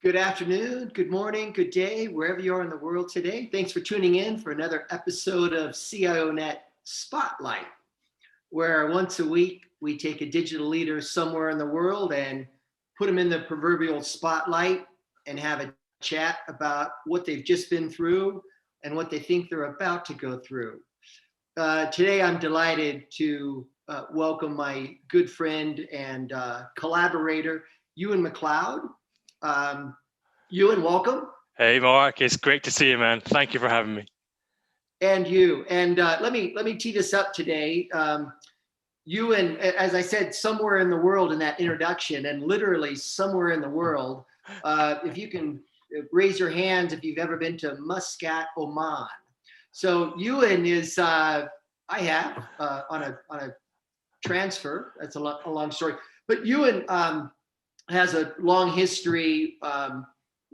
Good afternoon, good morning, good day, wherever you are in the world today. Thanks for tuning in for another episode of CIONET Spotlight, where once a week we take a digital leader somewhere in the world and put them in the proverbial spotlight and have a chat about what they've just been through and what they think they're about to go through. Today I'm delighted to welcome my good friend and collaborator, Ewan MacLeod. Ewan, welcome. Hey, Mark, it's great to see you, man. Thank you for having me. And you. And let me tee this up today. Ewan, as I said, somewhere in the world in that introduction, and literally somewhere in the world, if you can raise your hands if you've ever been to Muscat, Oman. So Ewan is, I have on a transfer. That's a long story. But Ewan has a long history.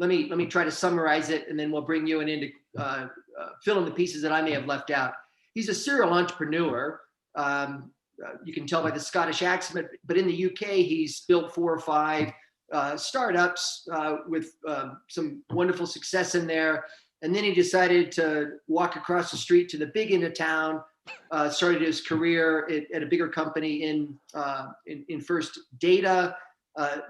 Let me try to summarize it, and then we'll bring Ewan in to fill in the pieces that I may have left out. He's a serial entrepreneur. You can tell by the Scottish accent, but in the UK, he's built 4 or 5 startups with some wonderful success in there. And then he decided to walk across the street to the big end of town, started his career at a bigger company in first data,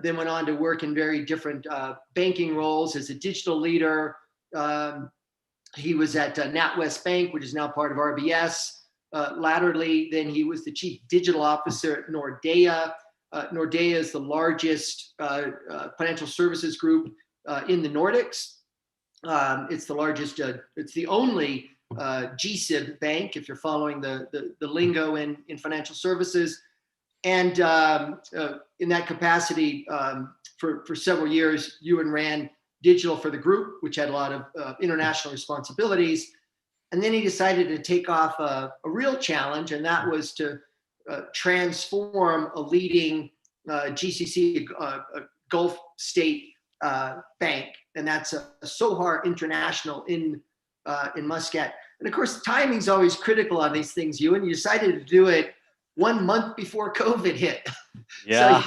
then went on to work in very different banking roles as a digital leader. He was at NatWest Bank, which is now part of RBS. Latterly, then he was the chief digital officer at Nordea. Nordea is the largest financial services group in the Nordics. It's the largest, it's the only GSIB bank, if you're following the lingo in financial services. And in that capacity, for several years, Ewan ran digital for the group, which had a lot of international responsibilities. And then he decided to take off a real challenge, and that was to transform a leading GCC Gulf state bank, and that's a Sohar International in Muscat. And of course, timing's always critical on these things, Ewan. You decided to do it 1 month before COVID hit. Yeah.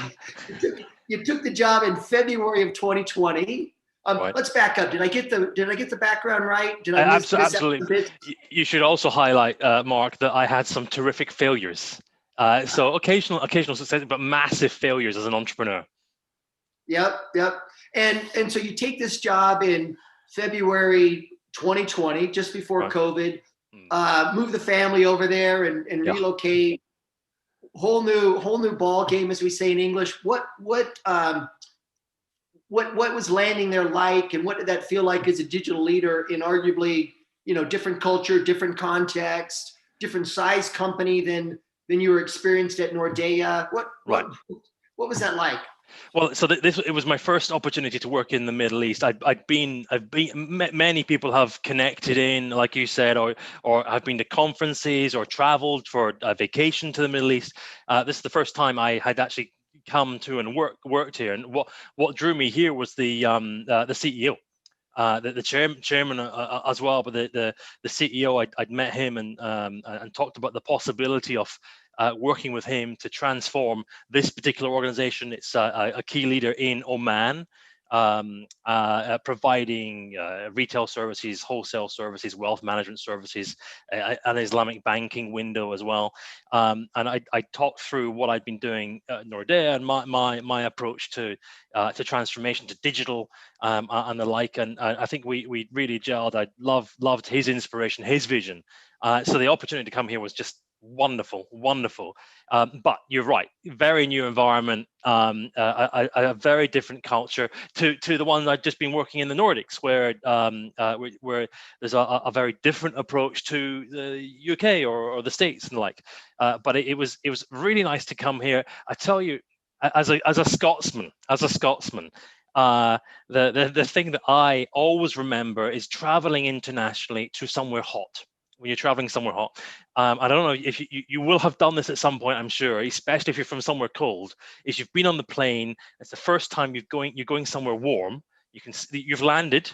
So you took the job in February of 2020. Right. Let's back up. Did I get the background right? Did I miss absolutely. You should also highlight, Mark, that I had some terrific failures. So occasional success, but massive failures as an entrepreneur. Yep. And so you take this job in February 2020, just before COVID. Move the family over there and relocate. Whole new ball game, as we say in English. What was landing there like, and what did that feel like as a digital leader in arguably, different culture, different context, different size company than you were experienced at Nordea? What was that like? Well, so it was my first opportunity to work in the Middle East. Many people have connected in, like you said, or have been to conferences or traveled for a vacation to the Middle East. This is the first time I had actually come to and worked here. And what drew me here was the CEO, the chairman as well, but the CEO. I'd met him and talked about the possibility of working with him to transform this particular organization. It's a key leader in Oman, providing retail services, wholesale services, wealth management services, an Islamic banking window as well. And I talked through what I'd been doing at Nordea and my approach to transformation, to digital, and the like. And I think we really gelled. I loved his inspiration, his vision. So the opportunity to come here was just wonderful. But you're right, very new environment, a very different culture to the one I've just been working in the Nordics, where there's a very different approach to the UK or the States and the like. But it was really nice to come here. I tell you, as a Scotsman, the thing that I always remember is traveling internationally to somewhere hot. When you're traveling somewhere hot, I don't know if you will have done this at some point, I'm sure, especially if you're from somewhere cold. Is you've been on the plane, it's the first time you're going somewhere warm. You've landed,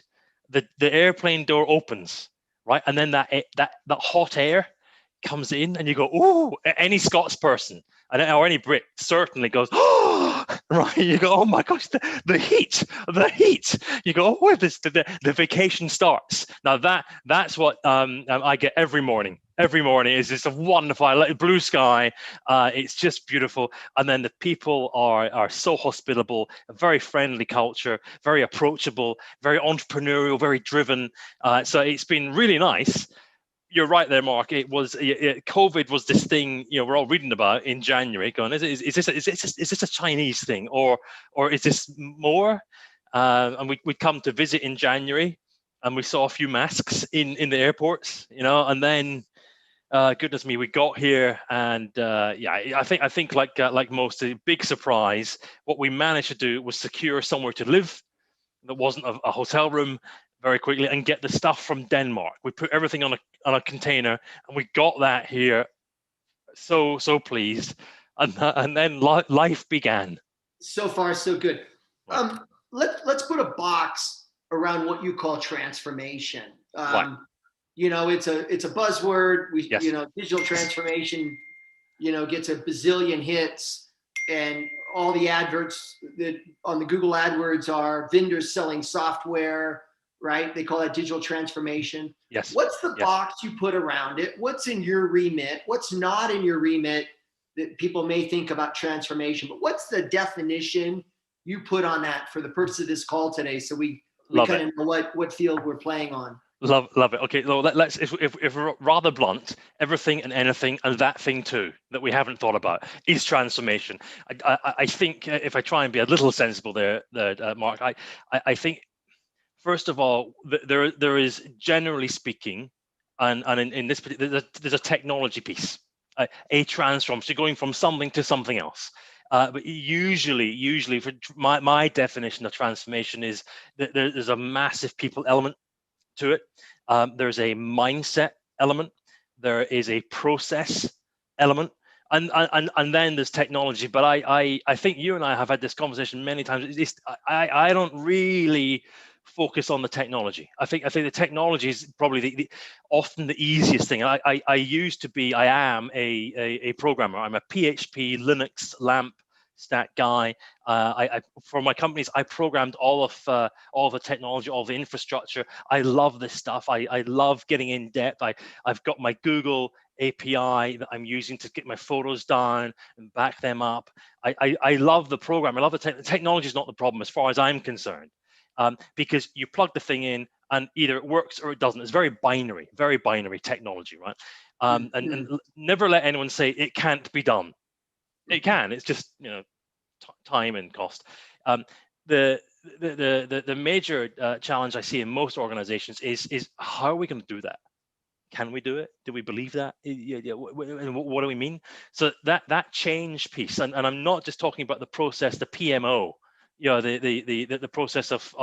the airplane door opens, right, and then that hot air comes in, and you go, ooh. Any Scots person or any Brit certainly goes, oh, right? You go, oh my gosh, the heat. You go, oh, where the vacation starts. Now that's what I get every morning. Every morning is this a wonderful blue sky. It's just beautiful, and then the people are so hospitable, a very friendly culture, very approachable, very entrepreneurial, very driven. So it's been really nice. You're right there, Mark. COVID was this thing, we're all reading about in January. Going, is this a Chinese thing, or is this more? And we come to visit in January, and we saw a few masks in the airports, and then goodness me, we got here, and I think like most, a big surprise. What we managed to do was secure somewhere to live that wasn't a hotel room very quickly, and get the stuff from Denmark. We put everything on a container, and we got that here. So pleased, and then life began. So far, so good. Right. Let's put a box around what you call transformation. Right. It's a buzzword. Yes. Digital transformation, gets a bazillion hits, and all the adverts that on the Google AdWords are vendors selling software, right? They call that digital transformation. Yes. What's the box you put around it? What's in your remit? What's not in your remit that people may think about transformation? But what's the definition you put on that for the purpose of this call today, so we kind of know what field we're playing on? Love it. Okay, well, let's if we're rather blunt, everything and anything and that thing too that we haven't thought about is transformation. I think if I try and be a little sensible there, Mark, I think first of all there is, generally speaking, and in this there's a technology piece, a transform, so going from something to something else. But usually for my definition of transformation is that there's a massive people element to it. There's a mindset element. There is a process element, and then there's technology. But I think you and I have had this conversation many times. I don't really focus on the technology. I think the technology is probably often the easiest thing. I am a programmer. I'm a PHP, Linux, LAMP stack guy. For my companies, I programmed all of the technology, all the infrastructure. I love this stuff. I love getting in depth. I've got my Google API that I'm using to get my photos down and back them up. I love the program. I love the technology is not the problem as far as I'm concerned, because you plug the thing in and either it works or it doesn't. It's very binary technology, right? And never let anyone say it can't be done. It can. It's just time and cost. The major challenge I see in most organizations is how are we going to do that? Can we do it? Do we believe that? What do we mean? So that change piece, and I'm not just talking about the process, the PMO. The process of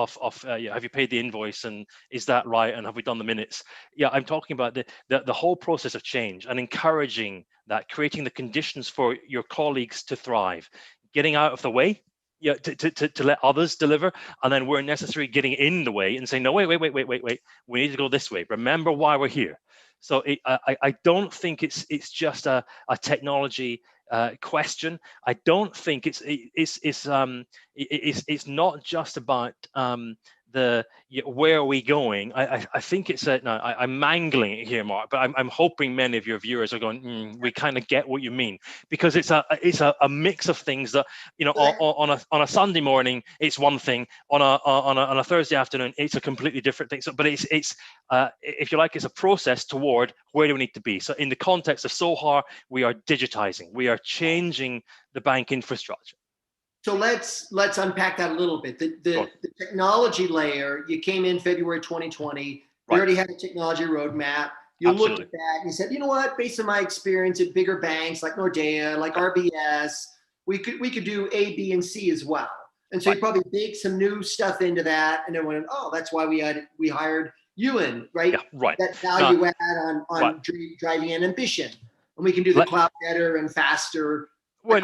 have you paid the invoice, and is that right, and have we done the minutes? I'm talking about the whole process of change and encouraging that, creating the conditions for your colleagues to thrive, getting out of the way, to let others deliver, and then where necessary getting in the way and saying, no, wait, we need to go this way, remember why we're here. So I don't think it's just a technology question. I don't think it's not just about where are we going. I think it's I'm mangling it here, Mark, but I'm hoping many of your viewers are going, we kind of get what you mean, because it's a mix of things that on a Sunday morning it's one thing, on a Thursday afternoon it's a completely different thing. So, but it's if you like, it's a process toward where do we need to be. So in the context of Sohar, we are digitizing, we are changing the bank infrastructure. So let's unpack that a little bit. The technology layer, you came in February 2020, you already had a technology roadmap. You looked at that and you said, you know what, based on my experience at bigger banks like Nordea, like RBS, we could do A, B, and C as well. And so you probably baked some new stuff into that, and then went, oh, that's why we hired Ewan, right? Yeah, right. That value add on driving an ambition. And we can do the cloud better and faster. Well,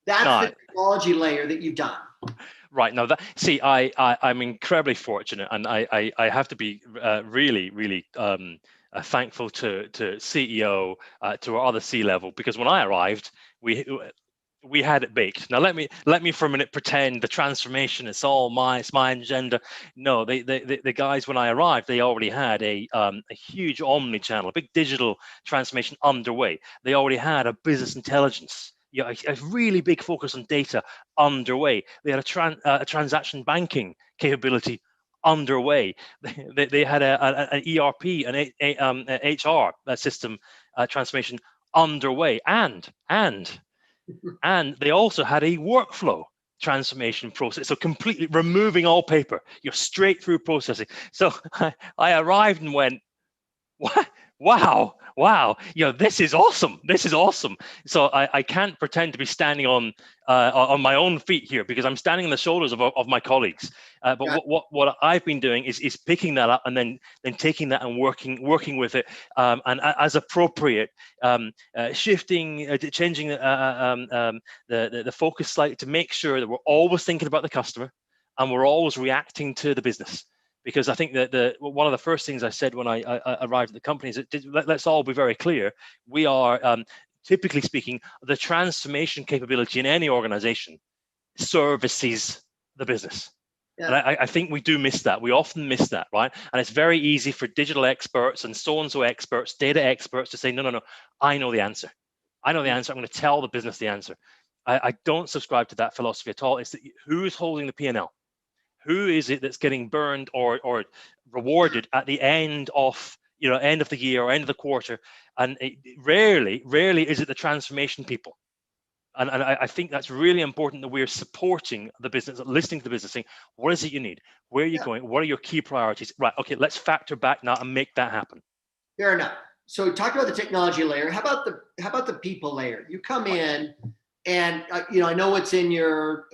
that's the technology layer that you've done. Right. Now, I'm incredibly fortunate, and I have to be really thankful to CEO, to our other C-level, because when I arrived, we we had it baked. Now let me for a minute pretend the transformation it's my agenda. No, the guys when I arrived, they already had a huge omni-channel, a big digital transformation underway. They already had a business intelligence, a really big focus on data underway. They had a transaction banking capability underway. They had an ERP, an HR system transformation underway, and they also had a workflow transformation process, so completely removing all paper, you're straight through processing. So I arrived and went, what? Wow, this is awesome. So I can't pretend to be standing on my own feet here, because I'm standing on the shoulders of my colleagues. But Yeah. what I've been doing is picking that up and then taking that and working with it, and as appropriate, shifting, changing the focus slightly to make sure that we're always thinking about the customer and we're always reacting to the business. Because I think that one of the first things I said when I arrived at the company is that let's all be very clear. We are, typically speaking, the transformation capability in any organization services the business. Yeah. And I think we do miss that. We often miss that, right? And it's very easy for digital experts and so-and-so experts, data experts to say, no, I know the answer. I'm going to tell the business the answer. I don't subscribe to that philosophy at all. It's that who's holding the P&L? Who is it that's getting burned or rewarded at the end of the year or end of the quarter? And rarely is it the transformation people. And I think that's really important, that we're supporting the business, listening to the business, saying, what is it you need? Where are you going? What are your key priorities? Right, okay, let's factor back now and make that happen. Fair enough. So talk about the technology layer. How about the people layer? You come in and I know what's in your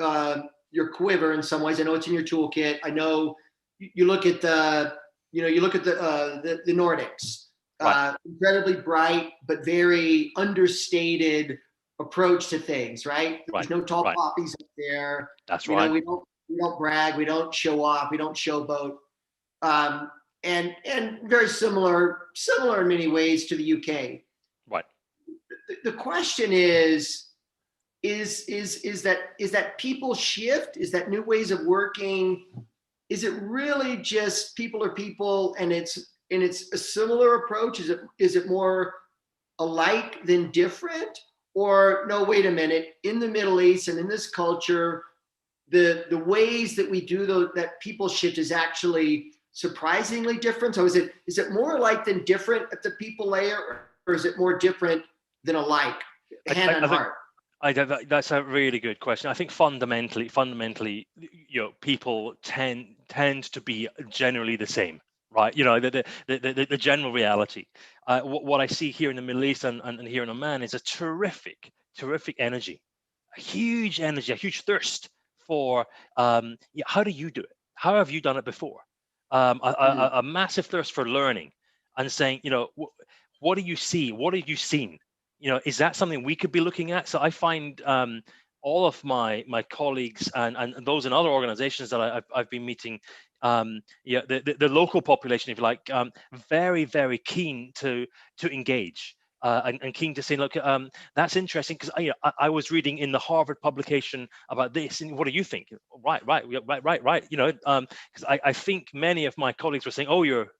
quiver in some ways. I know it's in your toolkit. I know you look at the Nordics, right. Incredibly bright but very understated approach to things. Right? There's no tall poppies up there. That's right. We don't brag. We don't show off. We don't showboat. And very similar in many ways to the UK. Right. The question is that people shift? Is that new ways of working? Is it really just people are people and it's a similar approach? Is it more alike than different? Or no, wait a minute, in the Middle East and in this culture, the ways that we do that people shift is actually surprisingly different. So is it more alike than different at the people layer, or is it more different than alike, hand on heart? That's a really good question. I think fundamentally, people tend to be generally the same, right? The general reality. What I see here in the Middle East and here in Oman is a terrific energy, a huge thirst for how do you do it? How have you done it before? A massive thirst for learning and saying, what do you see? What have you seen? Is that something we could be looking at? So I find all of my colleagues and those in other organizations that I've been meeting, the local population, if you like, very, very keen to engage. And keen to say, look, that's interesting, because I was reading in the Harvard publication about this, and what do you think? Right. Because I think many of my colleagues were saying, oh, you're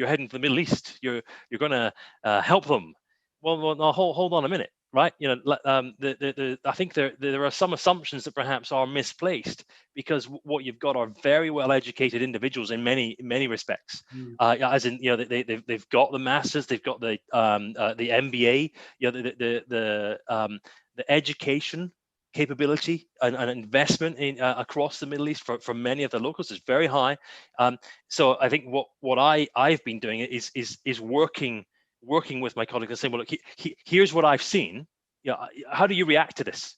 heading to the Middle East, you're going to help them. Well, no, hold on a minute, right? I think there are some assumptions that perhaps are misplaced, because what you've got are very well educated individuals in many respects. As in, they've got the masters, they've got the MBA, the education capability and investment in across the Middle East for many of the locals is very high. So I think what I've been doing is working with my colleagues and saying, well, look, here's what I've seen. How do you react to this?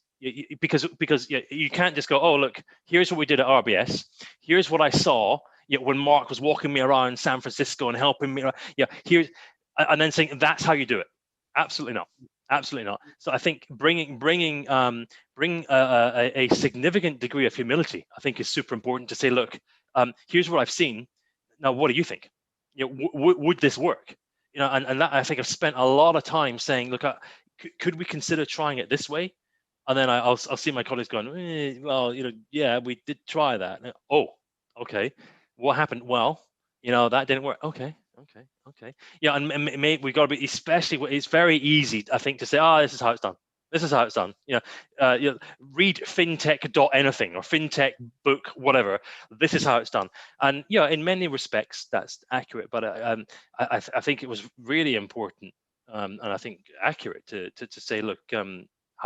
Because you can't just go, oh, look, here's what we did at RBS. Here's what I saw when Mark was walking me around San Francisco and helping me. Here's, and then saying that's how you do it. Absolutely not. So I think bringing a significant degree of humility, I think, is super important to say, look, here's what I've seen. Now, what do you think? Would this work? And that, I think I've spent a lot of time saying, look, could we consider trying it this way? And then I'll see my colleagues going, well, yeah, we did try that. Oh, okay. What happened? Well, that didn't work. Okay, okay, okay. Yeah, and we got to be, especially, it's very easy, I think, to say, this is how it's done. This is how it's done. Read fintech dot anything or fintech book, whatever. This is how it's done. And in many respects, that's accurate. But I think it was really important, and I think accurate to say, look,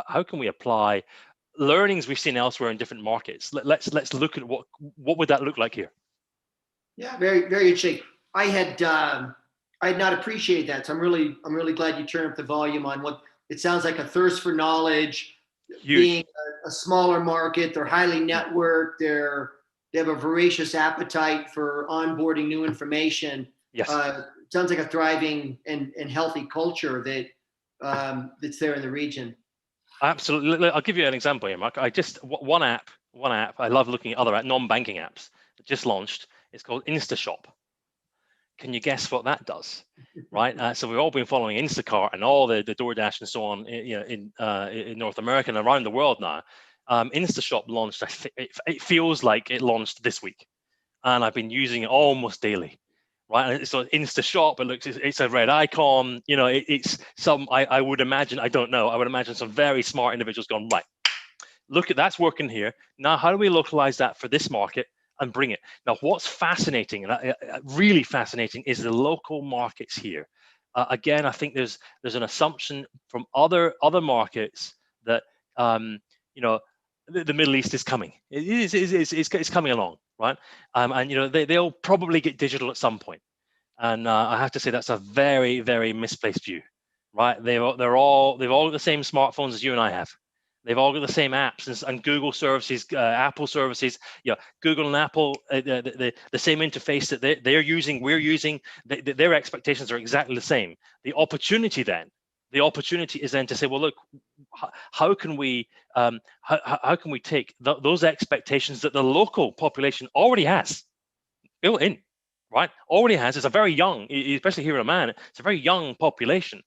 how can we apply learnings we've seen elsewhere in different markets? Let's look at what would that look like here. Yeah, very, very interesting. I had not appreciated that, so I'm really glad you turned up the volume on what it sounds like, a thirst for knowledge. Huge. Being a smaller market, they're highly networked. They have a voracious appetite for onboarding new information. Yes. Sounds like a thriving and healthy culture that's there in the region. Absolutely. I'll give you an example here, Mark. One app. I love looking at other non-banking apps that just launched. It's called InstaShop. Can you guess what that does? Right. So we've all been following Instacart and all the DoorDash and so on, in North America and around the world now. InstaShop launched. It feels like it launched this week, and I've been using it almost daily. Right. So InstaShop, it's a red icon. It's some, I would imagine, I don't know, I would imagine some very smart individuals gone, right, look at that's working here. Now, how do we localize that for this market and bring it? Now, what's fascinating, and really fascinating, is the local markets here. Again, I think there's an assumption from other markets that the Middle East is coming. It's coming along, right? And they'll probably get digital at some point. And I have to say that's a very, very misplaced view, right? They've all got the same smartphones as you and I have. They've all got the same apps and Google services, Apple services. Google and Apple, the same interface that they're using, we're using. Their expectations are exactly the same. The opportunity is then to say, well, look, how can we take those expectations that the local population already has built in, right? Already has. It's a very young, especially here in Oman, it's a very young population.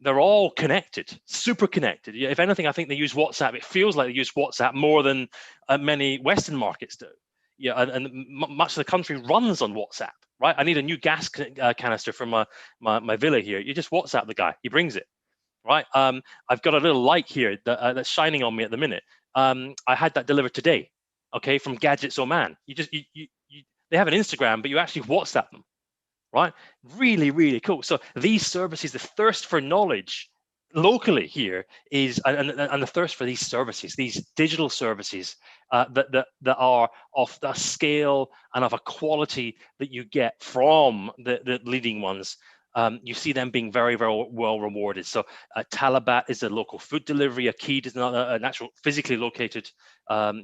They're all connected, super connected. If anything, I think they use WhatsApp. It feels like they use WhatsApp more than many Western markets do. And much of the country runs on WhatsApp, right? I need a new gas canister from my villa here. You just WhatsApp the guy, he brings it, right? I've got a little light here that's shining on me at the minute. I had that delivered today, okay, from Gadgets Oman. They have an Instagram, but you actually WhatsApp them, right? Really, really cool. So these services, the thirst for knowledge locally here is, and the thirst for these services, these digital services that are of the scale and of a quality that you get from the leading ones. You see them being very, very well rewarded. So Talabat is a local food delivery. Akid is an actual physically located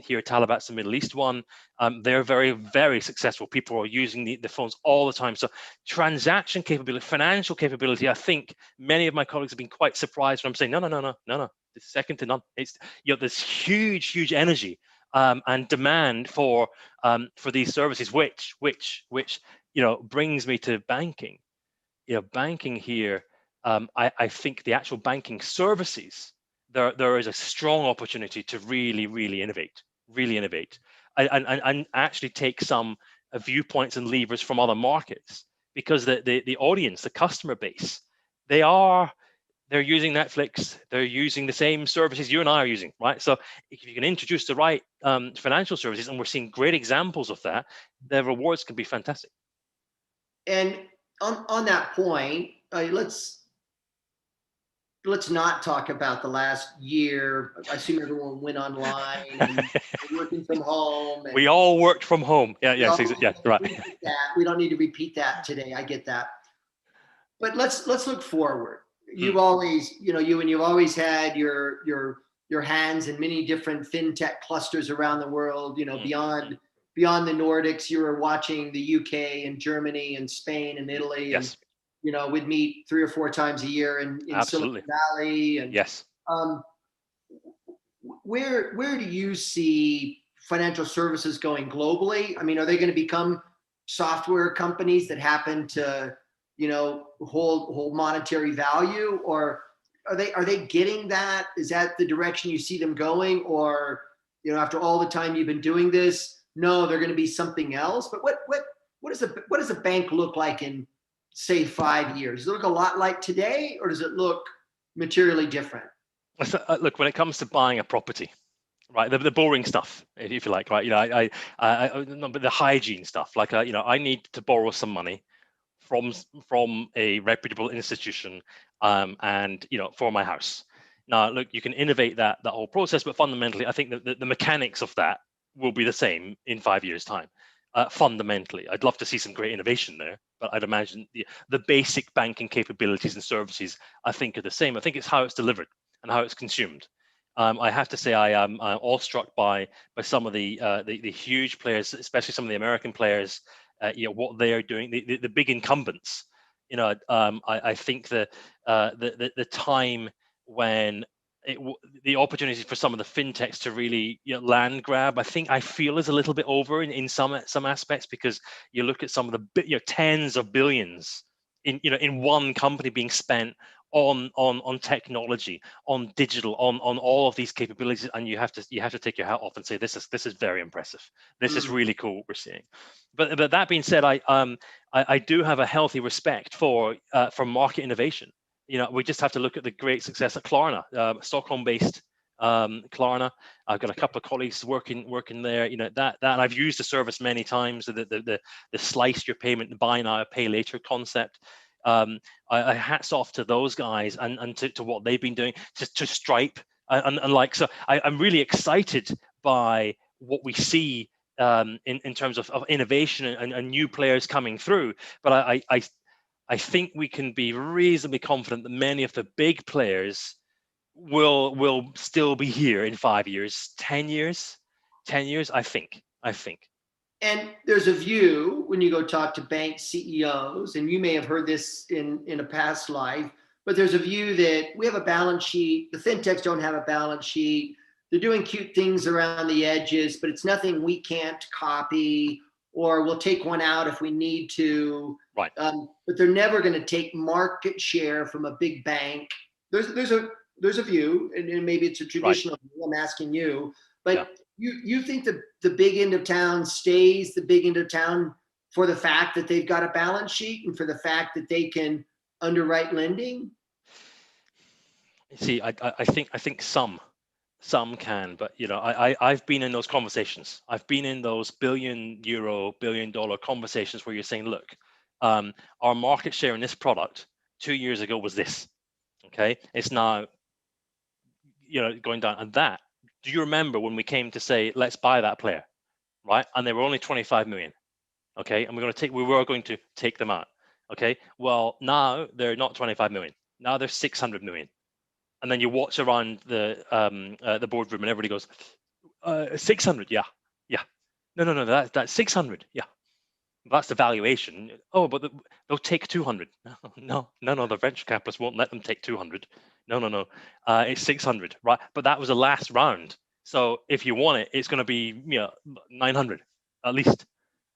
here. Talabat's the Middle East one. They're very, very successful. People are using the phones all the time. So transaction capability, financial capability, I think many of my colleagues have been quite surprised when I'm saying, no. It's second to none. It's this huge energy and demand for these services, which brings me to banking. Banking here, I think the actual banking services, there is a strong opportunity to really innovate, and actually take some viewpoints and levers from other markets, because the audience, the customer base, they're using Netflix, they're using the same services you and I are using, right? So if you can introduce the right financial services, and we're seeing great examples of that, the rewards can be fantastic. And on that point, let's not talk about the last year. I assume everyone went online and working from home. We all worked from home. Yeah, right. We don't need to repeat that today. I get that. But let's look forward. You've always, you've always had your hands in many different fintech clusters around the world. Beyond the Nordics, you were watching the UK and Germany and Spain and Italy. Yes. And, we'd meet 3 or 4 times a year in Silicon Valley. And yes. Where do you see financial services going globally? I mean, are they going to become software companies that happen to, hold monetary value? Or are they getting that? Is that the direction you see them going? Or, after all the time you've been doing this, no, they're going to be something else? But what does a bank look like in, say, 5 years? Does it look a lot like today, or does it look materially different? Look, when it comes to buying a property, right, the boring stuff, if you like, right, no, but the hygiene stuff, like, I need to borrow some money from a reputable institution, and for my house. Now, look, you can innovate that whole process, but fundamentally, I think that the mechanics of that will be the same in 5 years' time. Fundamentally, I'd love to see some great innovation there, but I'd imagine the basic banking capabilities and services, I think, are the same. I think it's how it's delivered and how it's consumed. I have to say, I am awestruck by some of the huge players, especially some of the American players. What they are doing, the big incumbents. I think the time when the opportunity for some of the fintechs to really land grab, I feel is a little bit over in some aspects, because you look at some of the tens of billions in one company being spent on technology, on digital, on all of these capabilities, and you have to take your hat off and say this is very impressive. This is really cool what we're seeing. But that being said, I do have a healthy respect for market innovation. We just have to look at the great success at Klarna, Stockholm-based Klarna. I've got a couple of colleagues working there. That I've used the service many times. The slice your payment, the buy now, pay later concept. I hats off to those guys and to what they've been doing, to Stripe and like. So I'm really excited by what we see in terms of innovation and new players coming through. But I think we can be reasonably confident that many of the big players will still be here in 5 years, 10 years, I think. And there's a view when you go talk to bank CEOs, and you may have heard this in a past life, but there's a view that we have a balance sheet. The fintechs don't have a balance sheet. They're doing cute things around the edges, but it's nothing we can't copy, or we'll take one out if we need to. Right. But they're never going to take market share from a big bank. There's a view, and maybe it's a traditional view. I'm asking you, but you think the big end of town stays the big end of town for the fact that they've got a balance sheet and for the fact that they can underwrite lending? See, I think some can, but I've been in those conversations. I've been in those billion dollar conversations where you're saying, look, our market share in this product 2 years ago was this. Okay, it's now going down. And that, do you remember when we came to say let's buy that player, right? And they were only 25 million. Okay, and we were going to take them out. Okay, well, now they're not 25 million. Now they're 600 million. And then you watch around the boardroom and everybody goes, 600, yeah. No, that's 600, yeah. That's the valuation. Oh, but they'll take 200. No, the venture capitalists won't let them take 200. No. It's 600, right? But that was the last round. So if you want it, it's going to be 900 at least.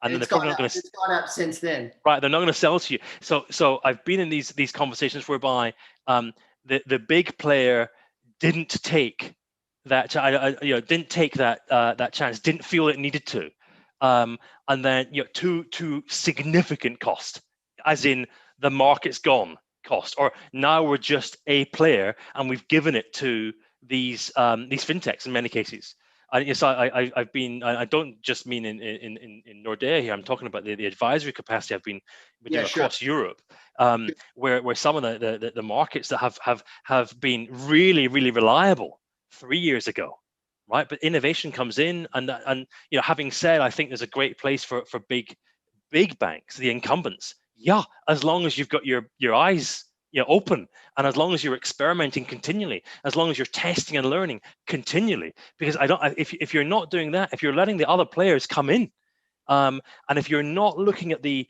And then it's gone up since then. Right, they're not going to sell to you. So I've been in these conversations whereby the big player didn't take that chance, didn't feel it needed to, and then too significant cost, as in the market's gone cost, or now we're just a player and we've given it to these fintechs in many cases. Yes, I've been. I don't just mean in Nordea here. I'm talking about the advisory capacity I've been doing across Europe, where some of the markets that have been really reliable 3 years ago, right? But innovation comes in, and having said, I think there's a great place for big banks, the incumbents. Yeah, as long as you've got your eyes open, and as long as you're experimenting continually, as long as you're testing and learning continually, because if you're not doing that, if you're letting the other players come in, and if you're not looking at the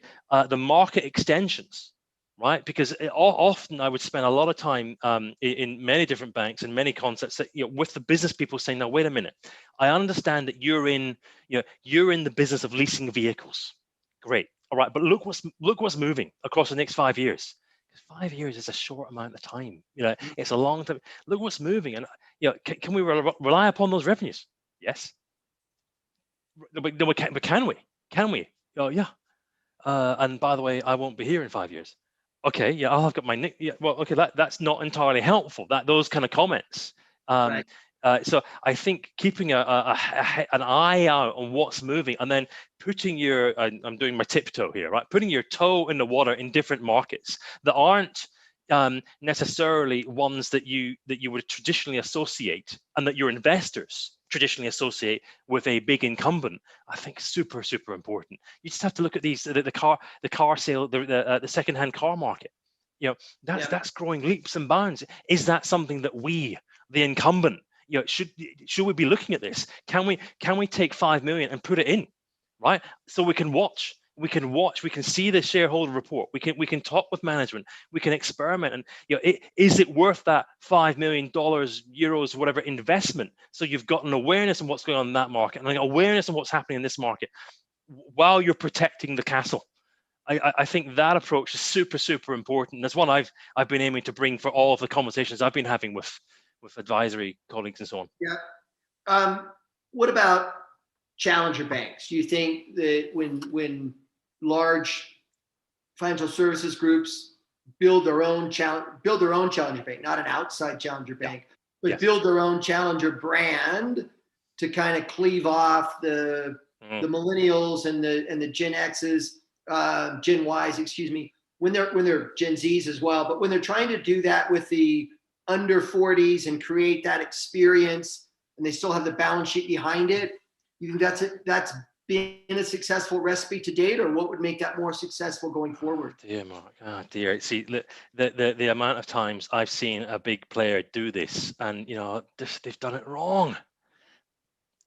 market extensions, right? Because often I would spend a lot of time in many different banks and many concepts that with the business people saying, now wait a minute, I understand that you're in the business of leasing vehicles, great, all right, but look what's moving across the next 5 years. 5 years is a short amount of time. It's a long time. Look what's moving, and can we rely upon those revenues? Yes. But can we? Can we? Oh yeah. And by the way, I won't be here in 5 years. Okay, yeah, I'll have got my nick. Yeah, well, okay, that's not entirely helpful. Those kind of comments. Right. So I think keeping an eye out on what's moving, and then putting I'm doing my tiptoe here, right? Putting your toe in the water in different markets that aren't necessarily ones that you would traditionally associate, and that your investors traditionally associate with a big incumbent. I think super important. You just have to look at these the car sale, the secondhand car market. That's growing leaps and bounds. Is that something that we, the incumbent, should we be looking at this? Can we take 5 million and put it in, right? So we can watch, we can see the shareholder report, we can talk with management, we can experiment, and is it worth that $5 million, euros, whatever investment? So you've got an awareness of what's going on in that market, and an awareness of what's happening in this market, while you're protecting the castle. I think that approach is super important. That's one I've been aiming to bring for all of the conversations I've been having with advisory colleagues and so on. Yeah. What about challenger banks? Do you think that when large financial services groups build their own challenger bank, not an outside challenger bank, but build their own challenger brand to kind of cleave off the millennials and the Gen X's, Gen Y's, excuse me, when they're Gen Z's as well, but when they're trying to do that with the under 40s and create that experience, and they still have the balance sheet behind it, you think that's been a successful recipe to date, or what would make that more successful going forward? Dear Mark, dear. See, the amount of times I've seen a big player do this, and they've done it wrong.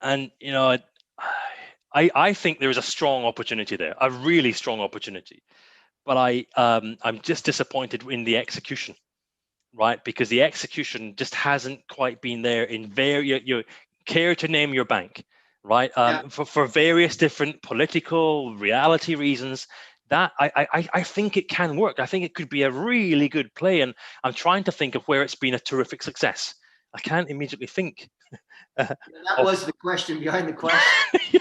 And I think there is a strong opportunity there, a really strong opportunity. But I'm just disappointed in the execution, right? Because the execution just hasn't quite been there in you care to name your bank, right? For various different political reality reasons, that I think it can work. I think it could be a really good play, and I'm trying to think of where it's been a terrific success. I can't immediately think. That was the question behind the question.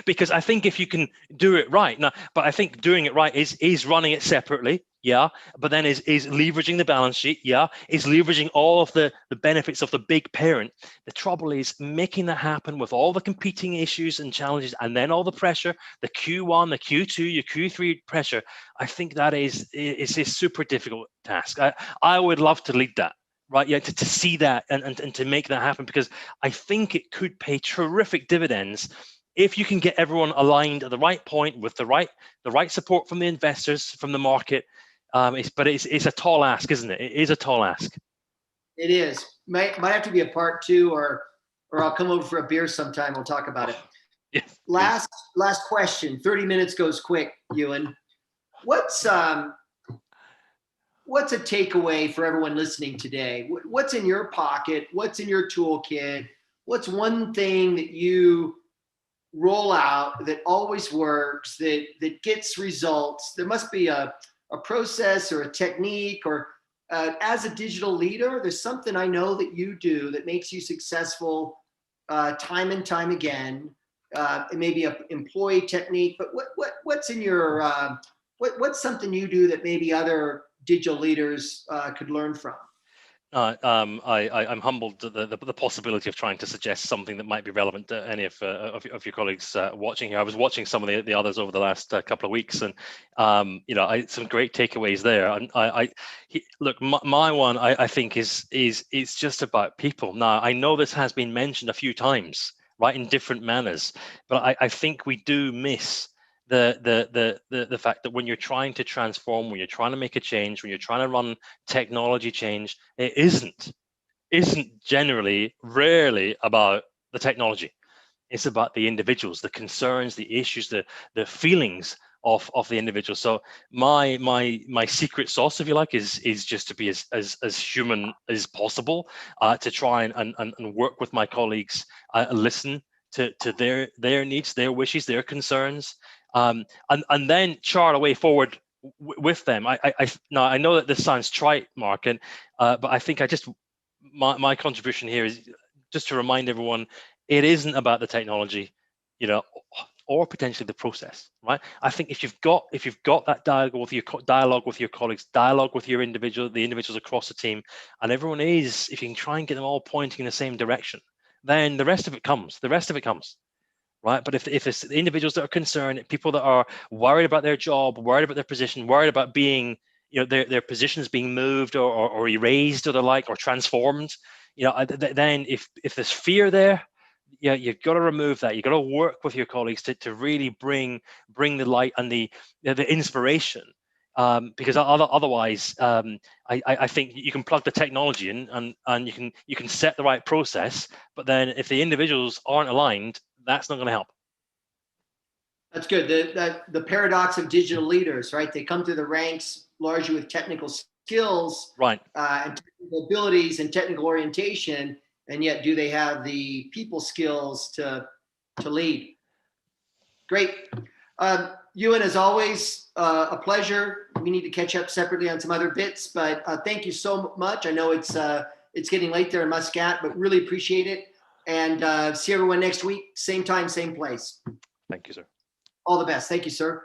Because I think if you can do it right now, but I think doing it right is running it separately, but then is leveraging the balance sheet, is leveraging all of the benefits of the big parent. The trouble is making that happen with all the competing issues and challenges, and then all the pressure, the Q1, the Q2, your Q3 pressure. I think that is a super difficult task. I would love to lead that. Right, to see that and to make that happen, because I think it could pay terrific dividends if you can get everyone aligned at the right point with the right support from the investors, from the market. But it's a tall ask, isn't it? It is a tall ask. It is. Might have to be a part 2, or I'll come over for a beer sometime. We'll talk about it. Yes, last question. 30 minutes goes quick, Ewan. What's a takeaway for everyone listening today? What's in your pocket? What's in your toolkit? What's one thing that you roll out that always works, that gets results? There must be a process or a technique, or as a digital leader, there's something I know that you do that makes you successful time and time again. It may be an employee technique, but what's in your what's something you do that maybe other digital leaders could learn from? I'm humbled at the possibility of trying to suggest something that might be relevant to any of your colleagues watching here. I was watching some of the others over the last couple of weeks, and some great takeaways there. And look, my one I think is just about people. Now, I know this has been mentioned a few times, right, in different manners, but I think we do miss the fact that when you're trying to transform, when you're trying to make a change, when you're trying to run technology change, it isn't rarely about the technology. It's about the individuals, the concerns, the issues, the feelings of the individual. So my secret sauce, if you like, is just to be as human as possible, to try and work with my colleagues, listen to their needs, their wishes, their concerns, and then chart a way forward with them. Now I know that this sounds trite, Mark, and but I think my contribution here is just to remind everyone, it isn't about the technology, you know, or potentially the process, right? I think if you've got that dialogue with your colleagues, dialogue with the individuals across the team, and everyone is, if you can try and get them all pointing in the same direction, then the rest of it comes. Right? But if it's the individuals that are concerned, people that are worried about their job, worried about their position, worried about being, you know, their positions being moved or erased or the like, or transformed, you know, then if there's fear there, yeah, you've got to remove that. You've got to work with your colleagues to really bring the light and the inspiration. Because otherwise, I think you can plug the technology in and you can set the right process, but then if the individuals aren't aligned, that's not going to help. That's good. The paradox of digital leaders, right? They come through the ranks largely with technical skills, right, and technical abilities and technical orientation, and yet do they have the people skills to lead? Great. Ewan, as always, a pleasure. We need to catch up separately on some other bits, but thank you so much. I know it's getting late there in Muscat, but really appreciate it. And see everyone next week, same time, same place. Thank you, sir. All the best. Thank you, sir.